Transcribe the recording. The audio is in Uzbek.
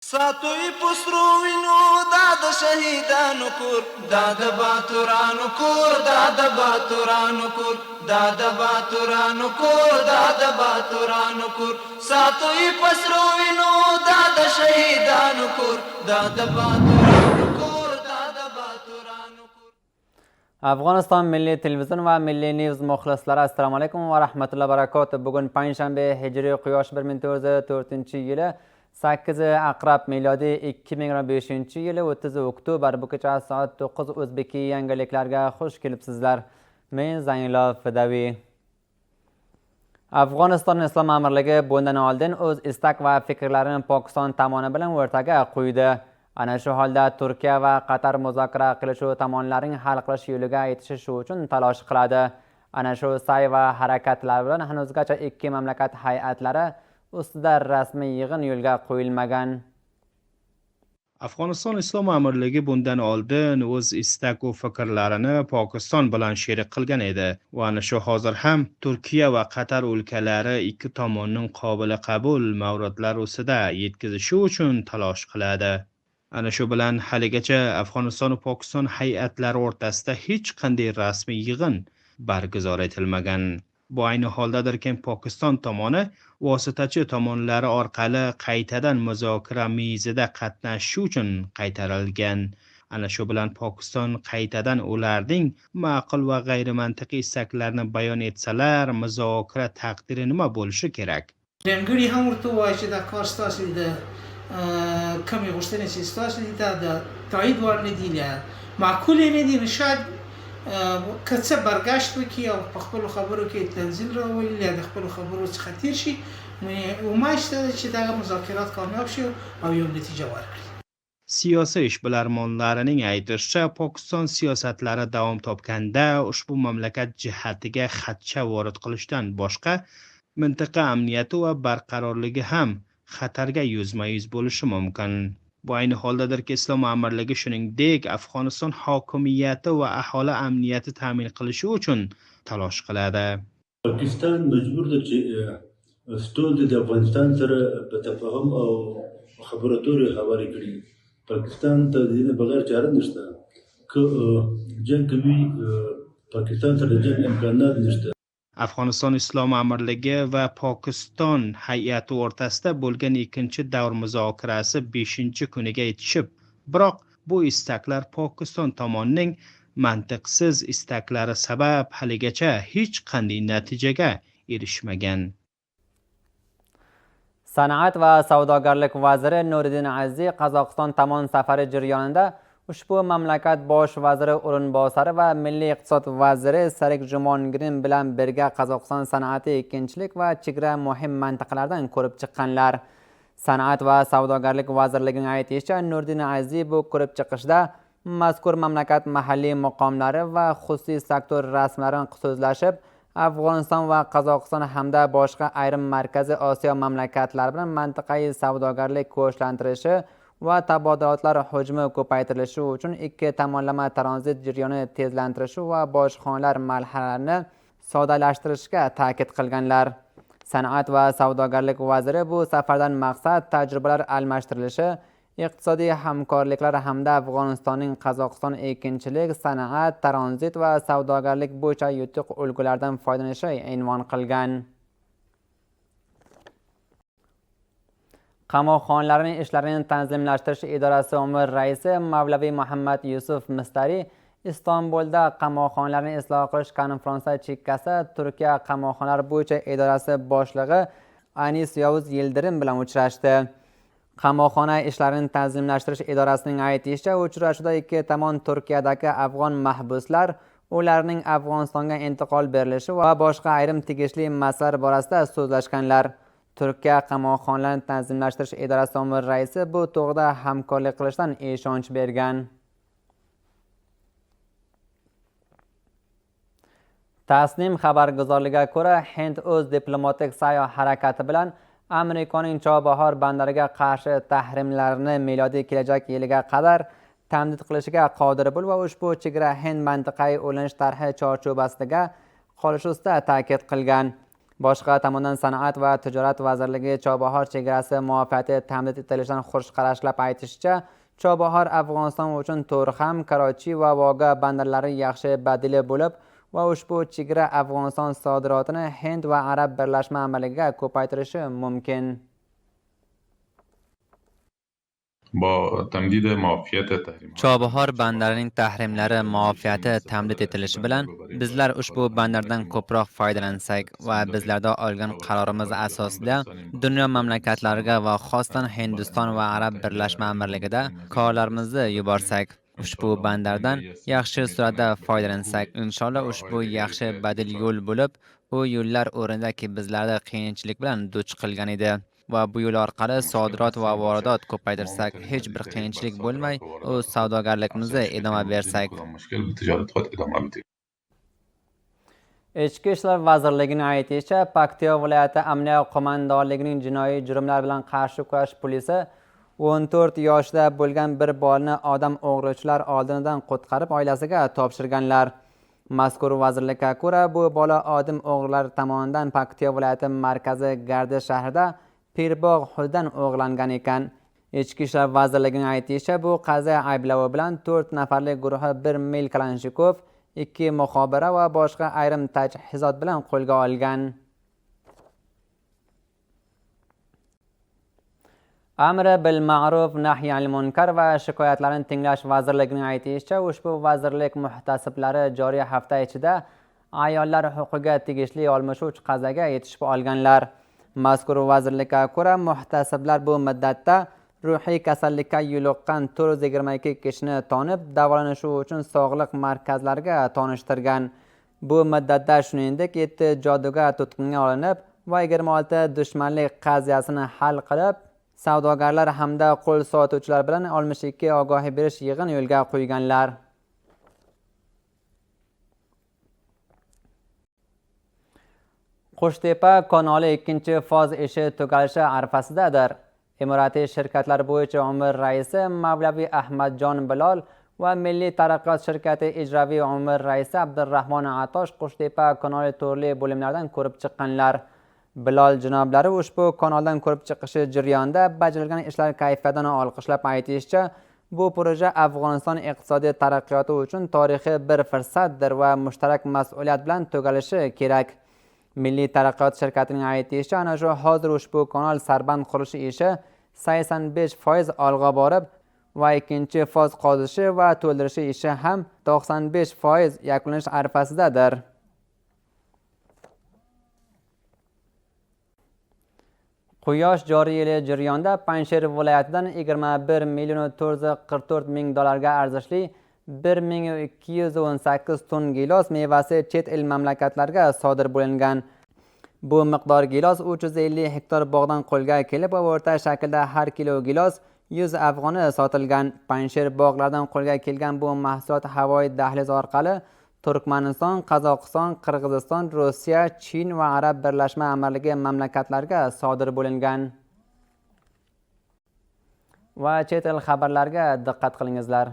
ساتوی پسرو وینو دا د شهیدانو کور دا د باتورانو کور دا د باتورانو کور دا د باتورانو کور دا د باتورانو کور ساتوی پسرو وینو دا د شهیدانو کور دا د باتورانو کور دا د باتورانو کور. افغانستان ملی تلویزیون و ملی نیوز مخلصlara assalomu alaykum va rahmatullohi va barakatuh. Bugün payshanba hijriy quyosh 1404 8 aqrab milodiy 2025 yili 30 oktyabr bu kecha soat 9 o'zbek yangiliklarga xush kelibsizlar. Men Zaynullo Fidaviy. Afg'oniston Islom Amirligi bundan oldin o'z istak va fikrlarini Pokiston tomoni bilan o'rtaga qo'ydi. Ana shu holda Turkiya va Qatar muzokara qilishuv tomonlarning hal qilish yo'liga yetishish uchun talosh qiladi. Ana shu sa'y va harakatlar bilan hanuzgacha ikki mamlakat hay'atlari ustida rasmiy yig'in yo'lga qo'yilmagan. Afg'oniston Islom Amirligi bundan oldin o'z istak va fikrlarini Pokiston bilan sherik qilgan edi va ana shu hozir ham Turkiya va Qatar o'lkalari ikki tomonning qobil qabul mavridlar ustida yetkazishi uchun talosh qiladi. Ana shu bilan haligacha Afg'oniston va Pokiston hay'atlari o'rtasida hech qanday rasmiy yig'in barguzor etilmagan. Bu ayni holdadirki Pokiston tomoni vositachi tomonlari orqali qaytadan muzokara mezida qatnashish uchun qaytarilgan. Ana shu bilan Pokiston qaytadan ularning ma'qul va g'ayrimantiqiy istaklarini bayon etsalar, muzokara taqdiri nima bo'lishi kerak? Ranguri ham ورته وایي چې دا کار ستاسو د کمې غوښتنې چې ستاسو دي دا د تایید وړ نه دي یا معقول نه دي. شاید که څه برګشت وکړي او په خپلو خبرو کې تنزیل راولي یا د خپلو خبرو څخه تیر شي، امید شته چې دغه مذاکرات کامیاب شي او یو نتیجه ورکړي. Siyosiy ishbilarmonlarining aytishicha, Pokiston siyosatlari davom topganda ushbu mamlakat jihatiga xatcha vorid qilishdan boshqa mintaqa amniyati va barqarorligi ham xatarga yuzma-yuz bo'lishi mumkin. Bu ayni holdadirki Islom Amirligi shuningdek Afg'oniston hokimiyati va aholi amniyati ta'min qilishi uchun talosh qiladi. Pokiston majburdir چې ستول د افغانستان سره په تفاهم او خبرو اترو خبرې کړي. پاکستان ته د دې بغیر چاره نشته. که جنگ کوي پاکستان سره جنگ امکانات نشته. Afg'oniston Islom Amirligi va Pokiston hay'ati o'rtasida bo'lgan ikkinchi davr muzokarasi 5-kuniga yetishib, biroq bu istaklar Pokiston tomonining mantiqsiz istaklari sabab haligacha hech qanday natijaga erishmagan. Sanoat va savdogarlik vaziri Nuriddin Aziz Qozog'iston tomon safari jarayonida ushbu mamlakat bosh vaziri o'rinbosari va milliy iqtisod vaziri Sarik Jumongrin bilan birga Qozog'iston sanoati, ekinchilik va chegara muhim mintaqalardan ko'rib chiqqanlar. Sanoat va savdogarlik vazirligining aytishicha, Nuriddin Aziz bu ko'rib chiqishda mazkur mamlakat mahalliy muqomlari va xususiy sektor rasmlari so'zlashib, Afg'oniston va Qozog'iston hamda boshqa ayrim Markaziy Osiyo mamlakatlari bilan mintaqaviy savdogarlik ko'chlantirishi va tabadilotlar hajmi ko'paytirilishi uchun ikki tomonlama tranzit jarayonini tezlantirishi va bojxonalar marhalalarini soddalashtirishga ta'kid qilganlar. Sanoat va savdogarlik vaziri bu safardan maqsad tajribalar almashtirilishi, iqtisodiy hamkorliklar hamda Afg'onistonning Qozog'iston ekinchilik, sanoat, tranzit va savdogarlik bo'yicha yutuq ulgulardan foydalanishi unvon qilgan. Qamoqxonalarning ishlarini tanzimlashtirish idorasi umr raisi Mavlaviy Muhammad Yusuf Mistari Istanbulda qamoqxonalarni isloh qilish konferensiya chekkasi Turkiya qamoqxonalar bo'yicha idorasi boshlig'i Anis Yavuz Yildirim bilan uchrashdi. Qamoqxona ishlarini tanzimlashtirish idorasining aytishicha, uchrashuvda ikki tomon Turkiyadagi afg'on mahbuslar, ularning Afg'onistonga intiqol berilishi va boshqa ayrim tegishli masalalar borasida so'zlashganlar. Turkiya qamoqxonalarni tanzimlashtirish idorasi umr raisi bu to'g'rida hamkorlik qilishdan ishonch bergan. Tasnim xabarguzorligiga ko'ra, Hind o'z diplomatik sayoh harakati bilan Amerikaning Chobahor bandariga qarshi tahrimlarni milodiy kelajak yiliga qadar tamdid qilishiga qodir bo'lib va ushbu chegara Hind mintaqaviy o'linish tarixi chorchubasidagi qolishi ustida ta'kid qilgan. Boshqa tomondan Sanoat va tijorat vazirligi Chobahor chegarasi muvaffaqiyati ta'min etilishidan xush qarashlab aytishicha, Chobahor Afg'oniston uchun To'rxam, Karochi va Voga bandarlari yaxshi badili bo'lib va ushbu chegara Afg'oniston sodirotini Hind va Arab birlashma amaliga ko'paytirishi mumkin. با تمدید معافیت تحریم Chobahor bandarining tahrimlari muvaffaqiyati ta'min etilishi bilan bizlar ushbu bandardan ko'proq foydalansak va bizlarda olgan qarorimiz asosida dunyo mamlakatlariga va xosdan Hindiston va Arab birlashma amirligida korlarimizni yuborsak, ushbu bandardan yaxshi suratda foydalansak, inshaalloh ushbu yaxshi badil yo'l bo'lib, u yo'llar o'rnidagi bizlarda qiyinchilik bilan duch qilgan edi. Va bu yo'l orqali sodirot va voridot ko'paytirsak, hech bir qiyinchilik bo'lmay, o'z savdogarligimizni idoma bersak. مشکل به تجارت خود ادامه بدیم. Ichki ishlar vazirligining aytishicha, Paktiyo viloyati amniya qo'mondonligining jinoiy jurmlar bilan qarshi kurash polisi 14 yoshda bo'lgan bir bolani odam o'g'richilar oldinidan qutqarib oilasiga topshirganlar. Mazkur vazirlikka ko'ra, bu bola odam o'g'rilar tomonidan Paktiyo viloyati markazi Gardi shahrida Pirbog' hududidan o'g'irlangan ekan. Ichki ishlar vazirligining aytishicha, bu qaza ayblovi bilan 4 nafarlik guruhi 1 mil Kalanshikov, 2 muxobara va boshqa ayrim tajhizot bilan qo'lga olgan. Amri bil ma'ruf nahy anil munkar va shikoyatlarni tinglash vazirligining aytishicha, ushbu vazirlik muhtasiblari joriy hafta ichida ayollar huquqiga tegishli 63 qazaga yetishib olganlar. Mazkur vazirlikka ko'ra, muhtasiblar bu muddatda ruhiy kasallikka yo'liqqan 422 kishini tonib, davolanishi uchun sog'liq markazlariga tonishtirgan. Bu muddatda shuningdek 7 jodugar tutqunga olinib va 26 dushmanlik qaziyasini hal qilib, savdogarlar hamda qo'l sotuvchilar bilan 62 ogohi berish yig'in yo'lga qo'yganlar. Qo'shtepa kanali 2-foz ishi tugalishi arafasidadir. Imoratiy shirkatlar bo'yicha umr raisi Mavlaviy Ahmadjon Bilol va Milliy taraqqiyot shirkati ijroviy umr raisi Abdurrahmon Atosh Qo'shtepa kanali turli bo'limlaridan ko'rib chiqqanlar. Bilol janoblari ushbu kanaldan ko'rib chiqishi jarayonida bajarilgan ishlar kayfiyatini olqishlab aytishicha, bu proje Afg'oniston iqtisodiy taraqqiyoti uchun tarixiy bir fursatdir va mushtarak mas'uliyat bilan tugalishi kerak. Milliy taraqqiyot shirkatining aytishicha, ana shu hozir ushbu kanal sarband qurilishi ishi 85% olg'a borib va 2-foz qozishi va to'ldirishi ishi ham 95% yakunlanish arafasidadir. Quyosh joriy yili jarayonida Panjshir viloyatidan 21,444,000 dollarga arzishli 1218 ton gilos mevasi chet el mamlakatlarga sodir bo'lingan. Bu miqdor gilos 350 hektar bog'dan qo'lga kelib, o'rta shaklda har kilo gilos 100 afg'oni sotilgan. Panjshir bog'laridan qo'lga kelgan bu mahsulot havoyi dahliz orqali Turkmaniston, Qozog'iston, Qirg'iziston, Rossiya, Chin va Arab birlashma amirligi mamlakatlariga sodir bo'lingan. Va chet el xabarlariga diqqat qilingizlar.